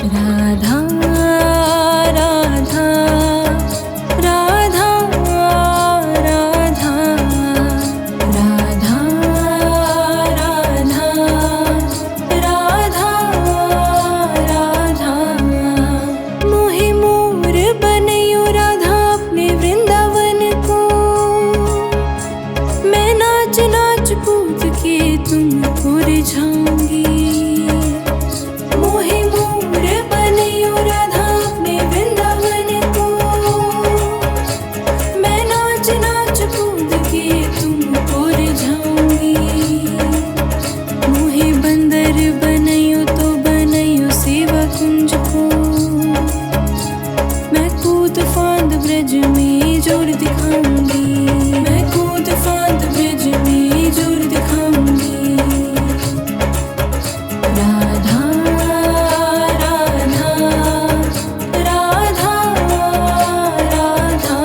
राधा राधा राधा राधा राधा राधा राधा राधा मोहे मोर बनयो राधा अपने वृंदावन को। मैं नाच नाच कूद के तुमको रिझाऊंगी। मोहे मोर बनयो राधा अपने वृंदावन को। मैं नाच नाच कूद के तुमको रिझाऊंगी। मोहे बंदर बनयो तो बनयो सेवा कुंज को। मैं कूद फांद ब्रज में जोर दिखाऊंगी। मैं कूद फांद ब्रज में जोर दिखाऊंगी। राधा राधा राधा राधा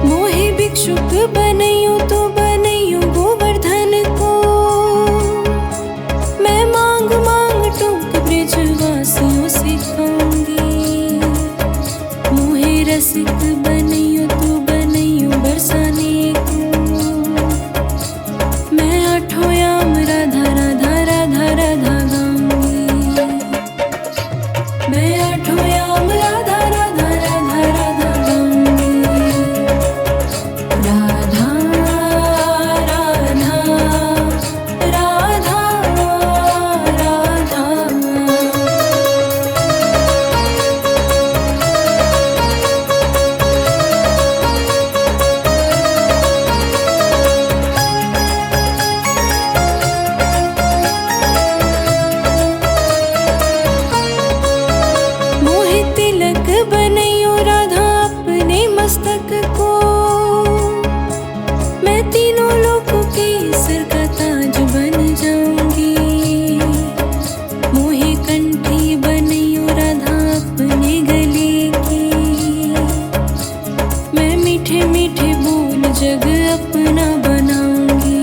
मोहे भिक्षुक बनयो तो बनयो गोवर्धन को। मैं मांग मांग टूक ब्रजवासियों से खाऊंगी। मोहे रसिक बनयो तो बनयो बरसाने को। मैं आठों याम राधा राधा राधा राधा गाऊंगी। मैं आठों याम राधा राधा राधा राधा गाऊंगी। राधा राधा राधा राधा मोहे तिलक बनयो राधा अपने मस्तक को। मैं तीनों लोगों के सिर का ताज बन जाऊंगी। मोहे कंठी बनयो राधा अपने गले की। मैं मीठे मीठे बोल जग अपना बनाऊंगी।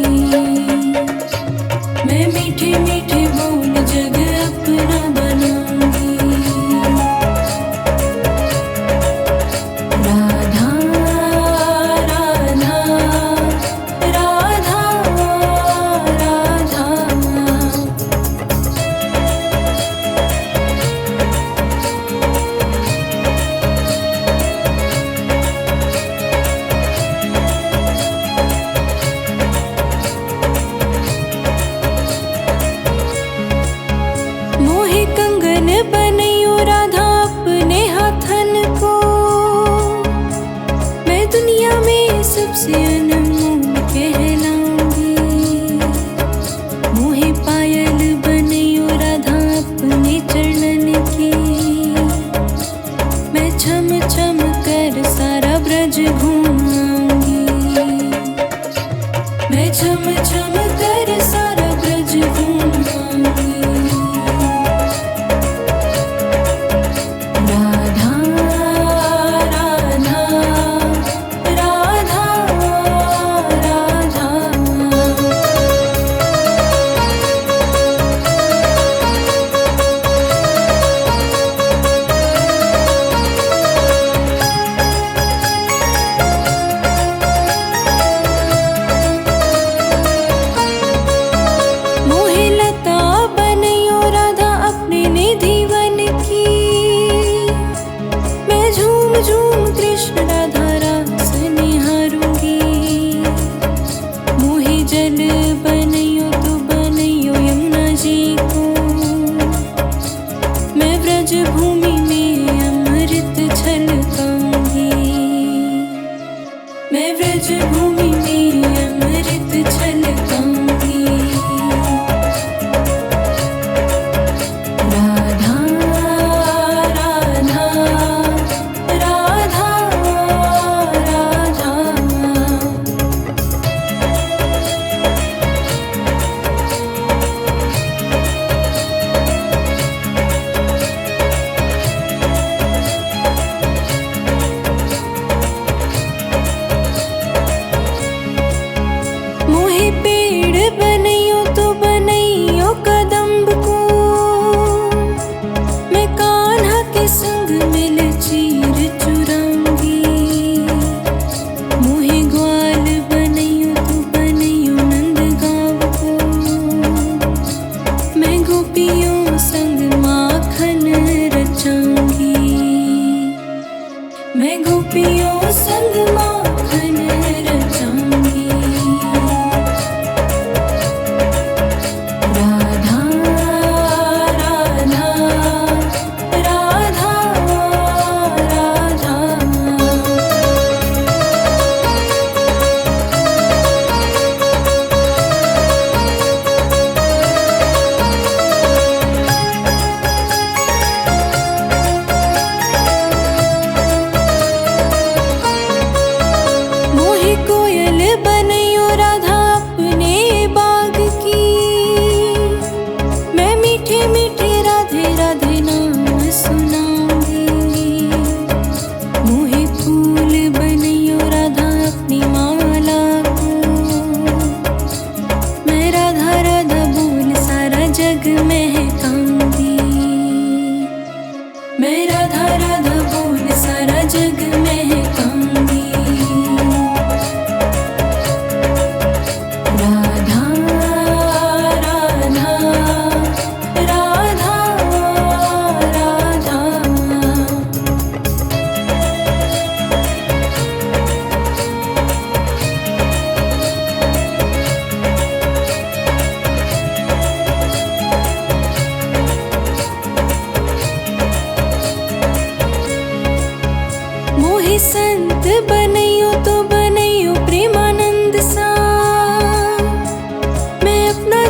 मैं मीठे मीठे बोल जग अपना बनाऊंगी। राधा राधा राधा राधा मोहे कंगन बनयो राधा अपने हाथन को। मैं दुनिया में सबसे अनमोल कहलाऊंगी। मोहे पायल बनयो राधा अपने चरणन की। मैं छम छम कर सारा ब्रज घूमाऊंगी। मैं छम छम कर सारा ब्रज घूमाऊंगी। राधा राधा राधा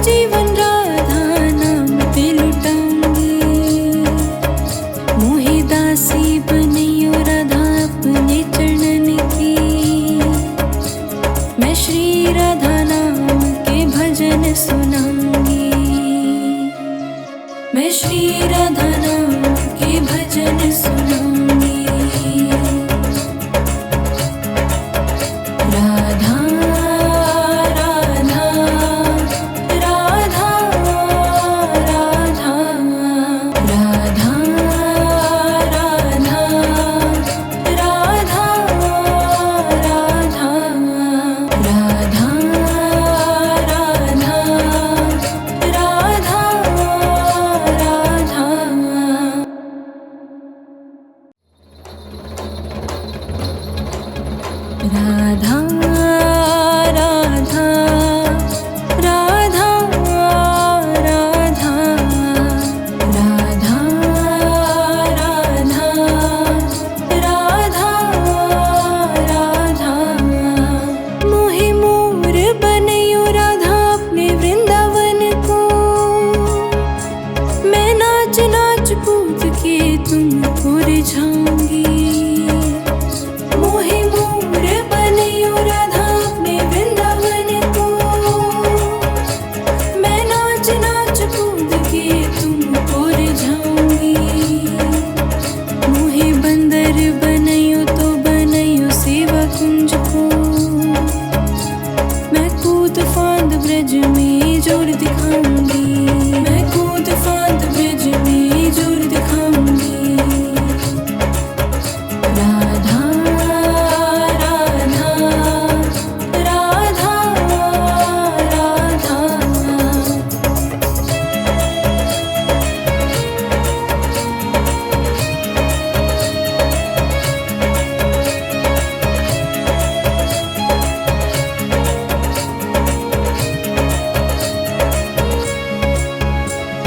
जीवन राधा नाम पे लुटाऊंगी। मोहि दासी बनियो राधा अपने चरणन की। मैं श्री राधा नाम के भजन सुनाऊंगी। मैं श्री राधा नाम के भजन सुनाऊंगी। राधा राधा राधा राधा राधा राधा राधा राधा राधा राधा राधा राधा राधा राधा राधा राधा मोहि मोर बनयो राधा अपने वृंदावन को। मैं नाच नाच कूद के तुमको रिझाऊंगी। मोहि मोर बनयो राधा अपने वृंदावन को। मैं नाच नाच कूद के तुमको रिझाऊंगी। मोहि बंदर बनयो तो बनयो सेवा कुंज को। मैं कूद फांद ब्रज में जोर दिखाऊंगी। मैं कूद फांद ब्रज में जोर दिखाऊंगी। राधा राधा राधा राधा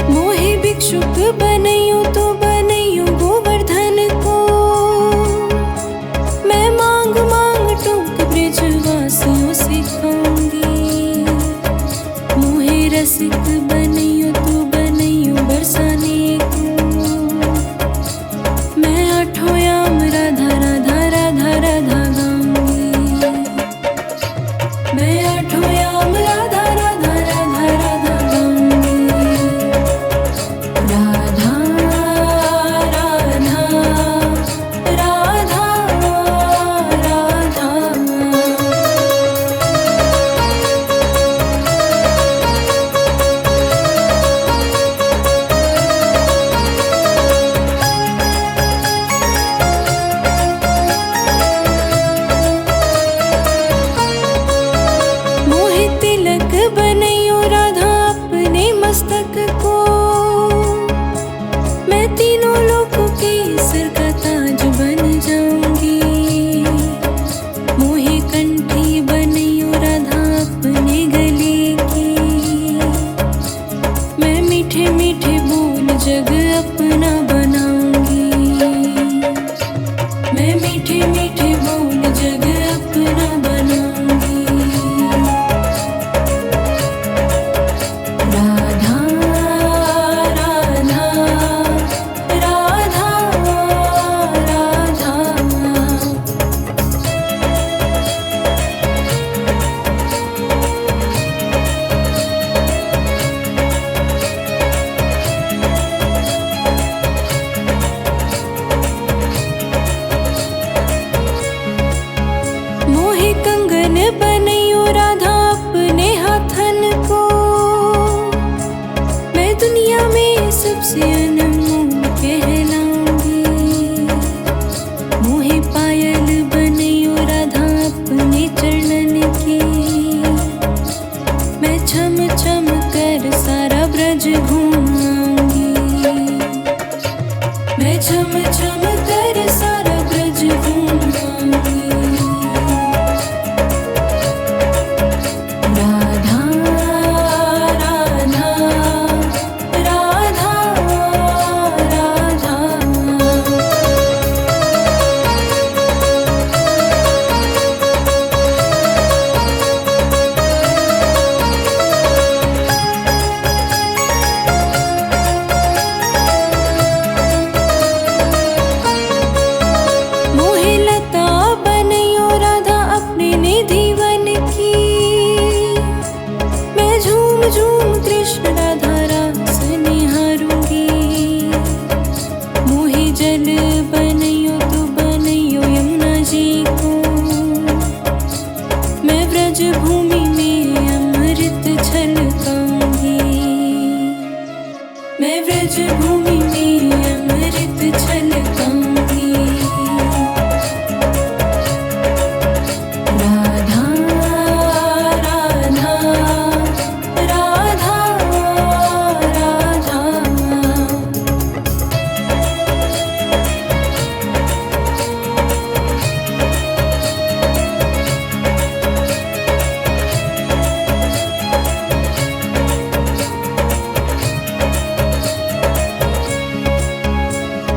मोहि भिक्षुक बनयो तो बनयो गोवर्धन को। मैं मांग मांग टूक ब्रजवासियों से खाऊंगी। मोहि रसिक बनयो तो बनयो बरसाने को। मैं आठों याम राधा राधा राधा राधा गाऊंगी। मैं आठों याम राधा राधा राधा राधा गाऊंगी। राधा राधा राधा राधा मोहि तिलक बनयो राधा अपने मस्तक को। मैं तीनों लोकों के सिर का ताज बन जाऊंगी। मोहि कंठी बनयो राधा अपने गले की। मैं मीठे मीठे बोल जग अपना बनाऊंगी। मैं मीठे मीठे बोल जग अपना बनाऊंगी। राधा राधा राधा राधा मोहि कंगन बनयो राधा अपने हाथन को। मैं दुनिया में सबसे अनमोल कहलाऊंगी। मोहि पायल बनयो राधा अपने चरणन की। मैं छम छम कर सारा ब्रज घूमाऊंगी। मैं छम छम कर सारा ब्रज घूमाऊंगी। राधा राधा राधा झूम झूम कृष्ण राधा रास निहारूंगी। मोहे जल बनैयो तो बनैयो यमुना जी को। मैं व्रज भूमि में अमृत छलकाऊंगी। मैं व्रज भूमि में अमृत छलकाऊंगी। राधा राधा राधा राधा।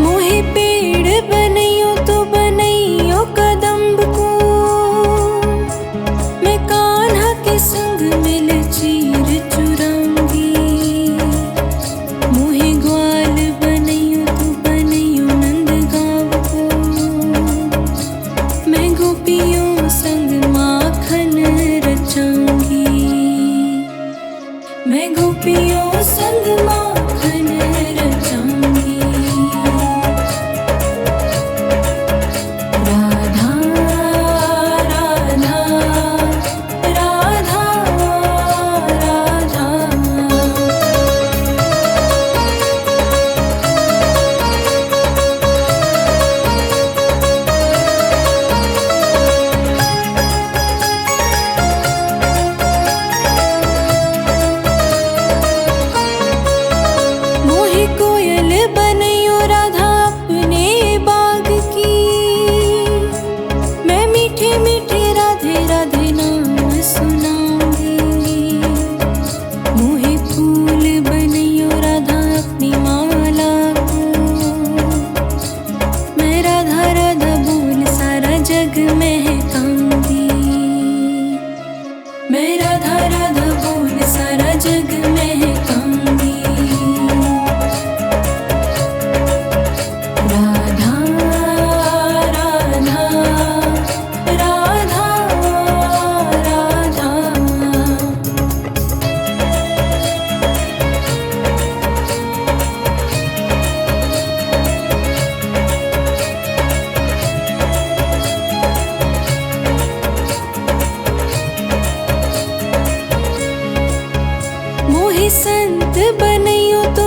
मोहे पेड़ बनैयो तो बनैयो कदम्ब को। मैं कान्हा के संग मिल चीर चुराऊंगी। मोहे ग्वाल बनैयो तो बनैयो नंदगांव को। मैं गोपियों संग माखन रचाऊंगी। मैं गोपियों संग माखन रचाऊंगी। राधा राधा राधा राधा। मोहे कोयल बनैयो राधा अपने बाग की। मैं मीठे मीठे राधे राधे नाम सुनाऊंगी। मोहे फूल बनैयो राधा अपनी माला को। मैं राधा राधा बोल सारा जग महकाऊंगी। मैं राधा राधा बोल सारा जग महकाऊंगी। राधा राधा राधा राधा। मोहे संत बनैयो तो